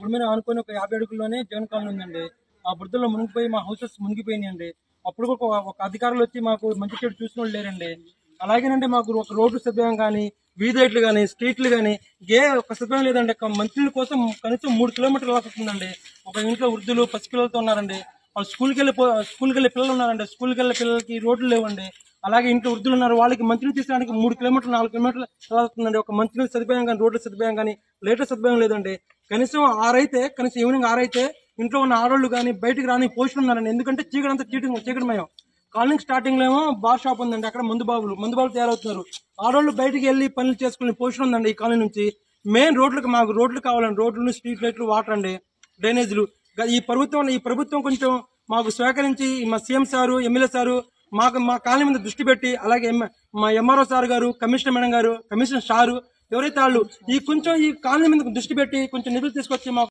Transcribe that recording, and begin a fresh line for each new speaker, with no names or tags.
పొడి మీద ఆనుకొని ఒక 50 అడుగుల్లోనే జగన్ కాలనీ ఉందండి. ఆ బురదలో మునిగిపోయి మా హౌసెస్ మునిగిపోయినాయండి. అప్పుడు ఒక అధికారులు వచ్చి మాకు మంచి చెడు చూసిన వాళ్ళు లేరండి. అలాగేనండి మాకు ఒక రోడ్డు సదుపాయం కానీ, వీధి లైట్లు కానీ, స్ట్రీట్లు కానీ ఒక సదుపాయం లేదండి. మంత్రుల కోసం కనీసం 3 కిలోమీటర్లు వస్తుందండి. ఒక ఇంట్లో వృద్ధులు పసిపిల్లలతో ఉన్నారండి. వాళ్ళు స్కూల్కి వెళ్ళే పిల్లలు ఉన్నారండి. స్కూల్కి వెళ్ళే పిల్లలకి రోడ్లు లేవండి. అలాగే ఇంట్లో వృద్ధులు ఉన్నారు. వాళ్ళకి మంచినీళ్ళు తీసుకోవడానికి 3 కిలోమీటర్లు 4 కిలోమీటర్లు వెళ్తుందండి. ఒక మంచినీళ్ళ సదుపాయం కానీ, రోడ్ల సదుపాయం కానీ, లైట్ల సదుపాయం లేదండి. కనీసం ఈవినింగ్ 6 అయితే ఇంట్లో ఉన్న ఆడవాళ్ళు కానీ బయటికి రాని పోషణ ఉన్నారండి. ఎందుకంటే చీకటిమయం. కాలనీ స్టార్టింగ్ లో ఏమో బార్ షాప్ ఉందండి. అక్కడ మందు బాబులు తయారవుతున్నారు. ఆడవాళ్ళు బయటికి వెళ్ళి పనులు చేసుకునే పోషణ ఉందండి. ఈ కాలనీ నుంచి మెయిన్ మాకు రోడ్లు కావాలండి. రోడ్లు, స్ట్రీట్ లైట్లు, వాటర్ అండి, డ్రైనేజీలు. ఈ ప్రభుత్వం కొంచెం మాకు సహకరించి మా సీఎం సారు, ఎమ్మెల్యే సారు మా కాలనీ మీద దృష్టి పెట్టి, అలాగే మా ఎంఆర్ఓ సార్ గారు, కమిషనర్ మేడం గారు, కమిషనర్ సారు ఎవరైతే వాళ్ళు ఈ కాలనీ మీద దృష్టి పెట్టి కొంచెం నిధులు తీసుకొచ్చి మాకు